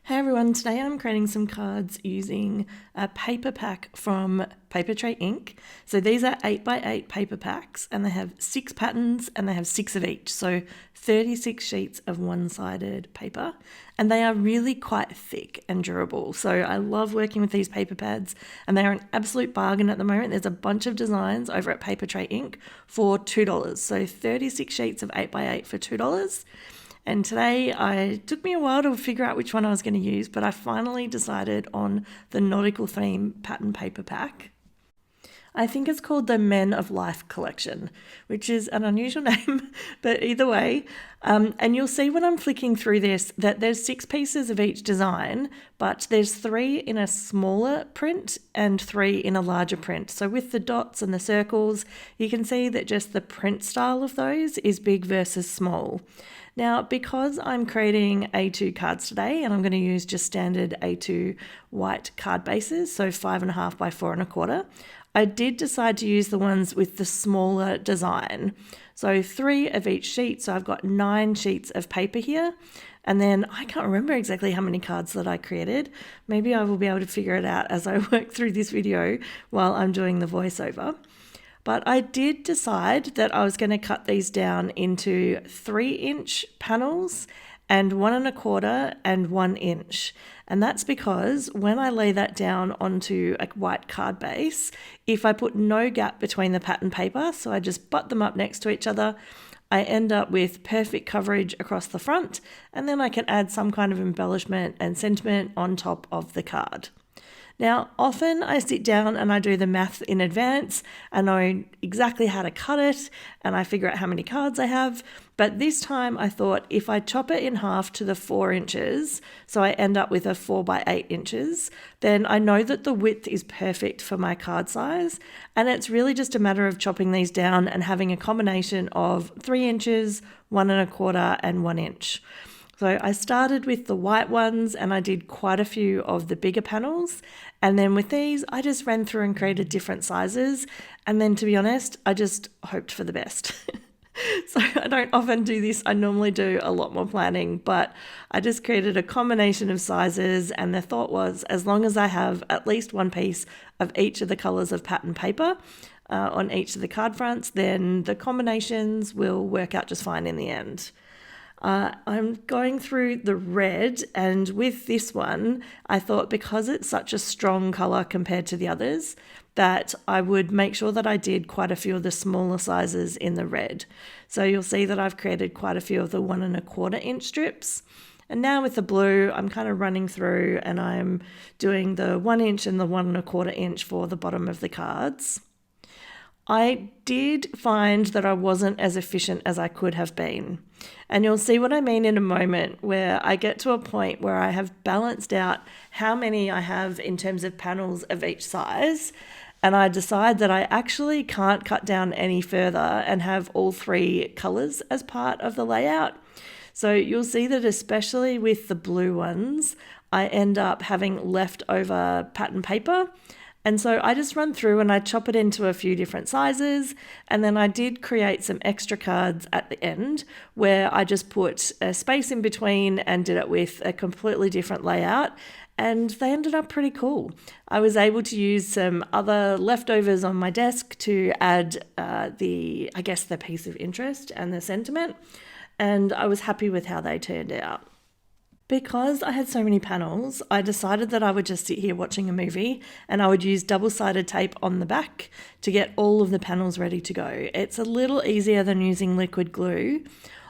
Hey everyone, today I'm creating some cards using a paper pack from Papertrey Ink. So these are 8x8 paper packs and they have 6 patterns and they have 6 of each. So 36 sheets of one-sided paper, and they are really quite thick and durable. So I love working with these paper pads and they are an absolute bargain at the moment. There's a bunch of designs over at Papertrey Ink for $2. So 36 sheets of 8x8 for $2. And today it took me a while to figure out which one I was going to use, but I finally decided on the nautical theme pattern paper pack. I think it's called the Men of Life collection, which is an unusual name, but either way. And you'll see when I'm flicking through this that there's 6 pieces of each design, but there's 3 in a smaller print and 3 in a larger print. So with the dots and the circles, you can see that just the print style of those is big versus small. Now, because I'm creating A2 cards today, and I'm going to use just standard A2 white card bases, so 5.5 by 4.25, I did decide to use the ones with the smaller design. So 3 of each sheet, so I've got 9 sheets of paper here. And then I can't remember exactly how many cards that I created. Maybe I will be able to figure it out as I work through this video while I'm doing the voiceover. But I did decide that I was going to cut these down into 3-inch panels and 1.25 and 1 inch. And that's because when I lay that down onto a white card base, if I put no gap between the pattern paper, so I just butt them up next to each other, I end up with perfect coverage across the front, and then I can add some kind of embellishment and sentiment on top of the card. Now, often I sit down and I do the math in advance. I know exactly how to cut it and I figure out how many cards I have. But this time I thought if I chop it in half to the 4 inches, so I end up with a 4 by 8 inches, then I know that the width is perfect for my card size. And it's really just a matter of chopping these down and having a combination of 3 inches, 1.25 and 1 inch. So I started with the white ones and I did quite a few of the bigger panels. And then with these, I just ran through and created different sizes. And then to be honest, I just hoped for the best. So I don't often do this. I normally do a lot more planning, but I just created a combination of sizes. And the thought was, as long as I have at least one piece of each of the colors of pattern paper on each of the card fronts, then the combinations will work out just fine in the end. I'm going through the red, and with this one, I thought because it's such a strong color compared to the others, that I would make sure that I did quite a few of the smaller sizes in the red. So you'll see that I've created quite a few of the 1.25 inch strips. And now with the blue, I'm kind of running through and I'm doing the 1 inch and the 1.25 inch for the bottom of the cards. I did find that I wasn't as efficient as I could have been. And you'll see what I mean in a moment, where I get to a point where I have balanced out how many I have in terms of panels of each size. And I decide that I actually can't cut down any further and have all 3 colors as part of the layout. So you'll see that especially with the blue ones, I end up having leftover pattern paper. And so I just run through and I chop it into a few different sizes. And then I did create some extra cards at the end where I just put a space in between and did it with a completely different layout. And they ended up pretty cool. I was able to use some other leftovers on my desk to add the piece of interest and the sentiment. And I was happy with how they turned out. Because I had so many panels, I decided that I would just sit here watching a movie and I would use double-sided tape on the back to get all of the panels ready to go. It's a little easier than using liquid glue,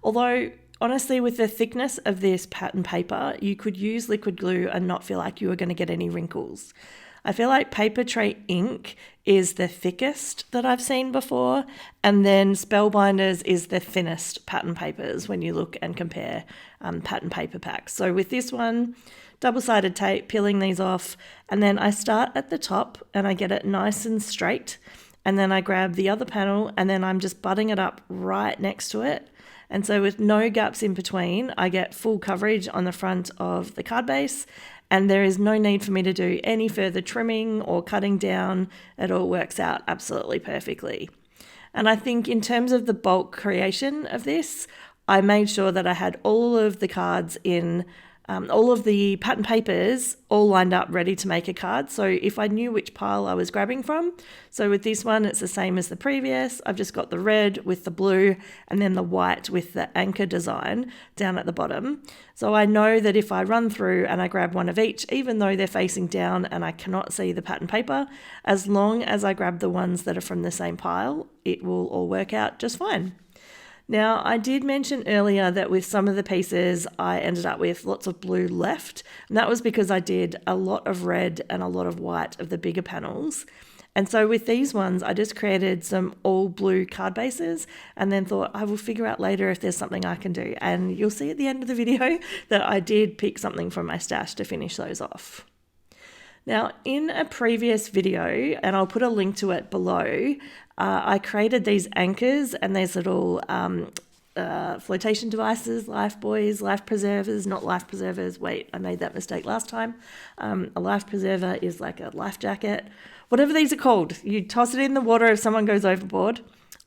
although honestly with the thickness of this pattern paper, you could use liquid glue and not feel like you were going to get any wrinkles. I feel like Papertrey Ink is the thickest that I've seen before, and then Spellbinders is the thinnest pattern papers when you look and compare pattern paper packs. So with this one, double-sided tape, peeling these off, and then I start at the top and I get it nice and straight, and then I grab the other panel and then I'm just butting it up right next to it. And so with no gaps in between, I get full coverage on the front of the card base, and there is no need for me to do any further trimming or cutting down. It all works out absolutely perfectly. And I think in terms of the bulk creation of this, I made sure that I had all of the cards in all of the pattern papers all lined up ready to make a card. So if I knew which pile I was grabbing from, so with this one, it's the same as the previous. I've just got the red with the blue and then the white with the anchor design down at the bottom. So I know that if I run through and I grab one of each, even though they're facing down and I cannot see the pattern paper, as long as I grab the ones that are from the same pile, it will all work out just fine. Now, I did mention earlier that with some of the pieces, I ended up with lots of blue left, and that was because I did a lot of red and a lot of white of the bigger panels. And so with these ones, I just created some all blue card bases and then thought I will figure out later if there's something I can do. And you'll see at the end of the video that I did pick something from my stash to finish those off. Now, in a previous video, and I'll put a link to it below, I created these anchors and these little flotation devices, life buoys, life preservers, not life preservers. Wait, I made that mistake last time. A life preserver is like a life jacket. Whatever these are called, you toss it in the water if someone goes overboard.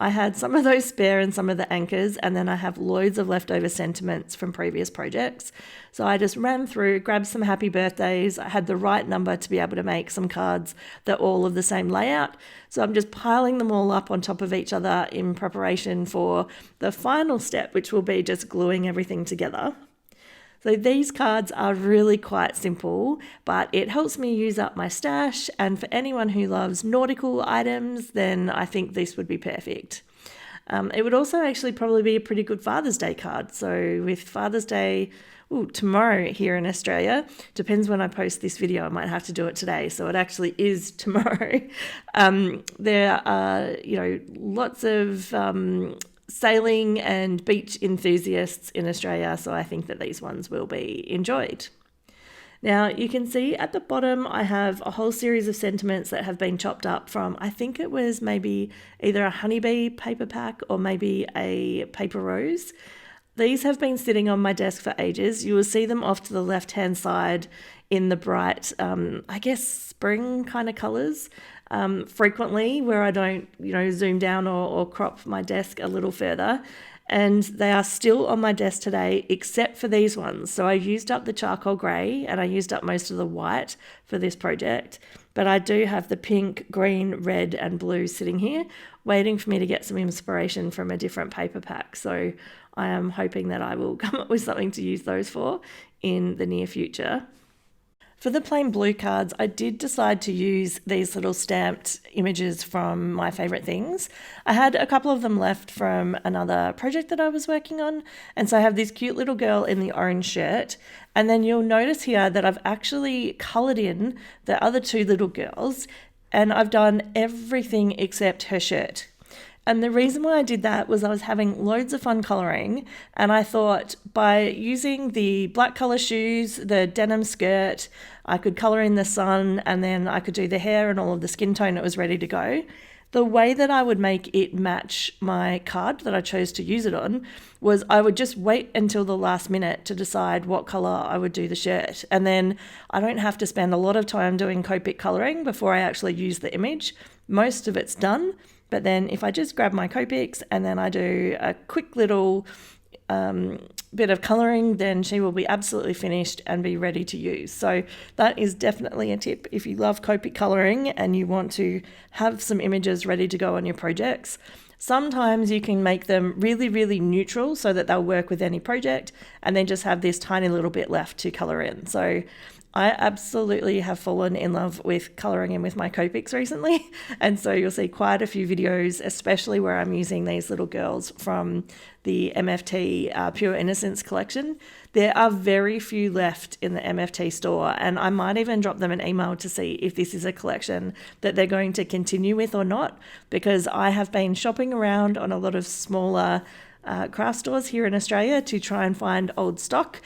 I had some of those spare and some of the anchors, and then I have loads of leftover sentiments from previous projects. So I just ran through, grabbed some happy birthdays. I had the right number to be able to make some cards that are all of the same layout. So I'm just piling them all up on top of each other in preparation for the final step, which will be just gluing everything together. So these cards are really quite simple, but it helps me use up my stash. And for anyone who loves nautical items, then I think this would be perfect. It would also actually probably be a pretty good Father's Day card. So with Father's Day tomorrow here in Australia, depends when I post this video, I might have to do it today. So it actually is tomorrow. There are, lots of sailing and beach enthusiasts in Australia, so I think that these ones will be enjoyed. Now you can see at the bottom I have a whole series of sentiments that have been chopped up from, I think it was maybe either a honeybee paper pack or maybe a paper rose. These have been sitting on my desk for ages. You will see them off to the left hand side in the bright, spring kind of colours. Frequently where I don't, zoom down or crop my desk a little further. And they are still on my desk today, except for these ones. So I used up the charcoal grey and I used up most of the white for this project. But I do have the pink, green, red and blue sitting here, waiting for me to get some inspiration from a different paper pack. So I am hoping that I will come up with something to use those for in the near future. For the plain blue cards, I did decide to use these little stamped images from My Favourite Things. I had a couple of them left from another project that I was working on, and so I have this cute little girl in the orange shirt, and then you'll notice here that I've actually coloured in the other two little girls, and I've done everything except her shirt. And the reason why I did that was I was having loads of fun colouring, and I thought by using the black colour shoes, the denim skirt, I could colour in the sun, and then I could do the hair and all of the skin tone. It was ready to go. The way that I would make it match my card that I chose to use it on was I would just wait until the last minute to decide what colour I would do the shirt. And then I don't have to spend a lot of time doing Copic colouring before I actually use the image. Most of it's done. But then if I just grab my Copics and then I do a quick little bit of colouring, then she will be absolutely finished and be ready to use. So that is definitely a tip if you love Copic colouring and you want to have some images ready to go on your projects. Sometimes you can make them really, really neutral so that they'll work with any project and then just have this tiny little bit left to colour in. So I absolutely have fallen in love with colouring in with my Copics recently, and so you'll see quite a few videos, especially where I'm using these little girls from the MFT Pure Innocence collection. There are very few left in the MFT store, and I might even drop them an email to see if this is a collection that they're going to continue with or not, because I have been shopping around on a lot of smaller craft stores here in Australia to try and find old stock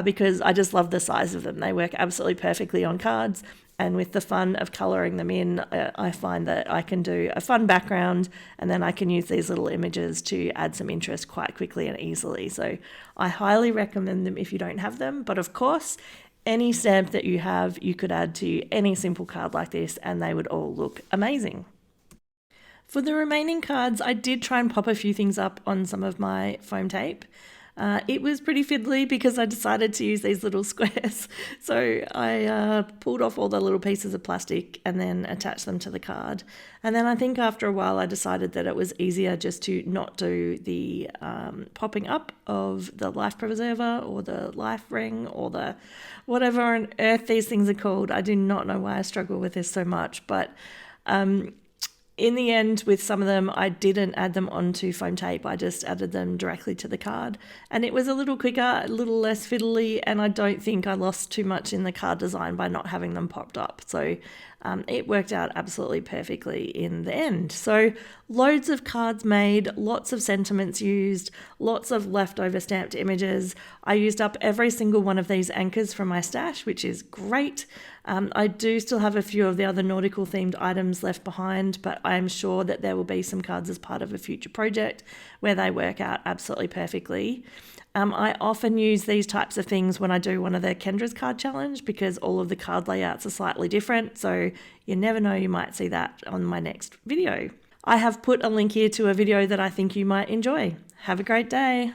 because I just love the size of them. They work absolutely perfectly on cards, and with the fun of colouring them in, I find that I can do a fun background and then I can use these little images to add some interest quite quickly and easily. So I highly recommend them if you don't have them, but of course any stamp that you have you could add to any simple card like this and they would all look amazing. For the remaining cards, I did try and pop a few things up on some of my foam tape. It was pretty fiddly because I decided to use these little squares. So I pulled off all the little pieces of plastic and then attached them to the card. And then I think after a while I decided that it was easier just to not do the popping up of the life preserver or the life ring or the whatever on earth these things are called. I do not know why I struggle with this so much, but in the end, with some of them, I didn't add them onto foam tape. I just added them directly to the card. And it was a little quicker, a little less fiddly, and I don't think I lost too much in the card design by not having them popped up. So it worked out absolutely perfectly in the end. So loads of cards made, lots of sentiments used, lots of leftover stamped images. I used up every single one of these anchors from my stash, which is great. I do still have a few of the other nautical themed items left behind, but I'm sure that there will be some cards as part of a future project where they work out absolutely perfectly. I often use these types of things when I do one of the Kendra's card challenge because all of the card layouts are slightly different. So you never know, you might see that on my next video. I have put a link here to a video that I think you might enjoy. Have a great day.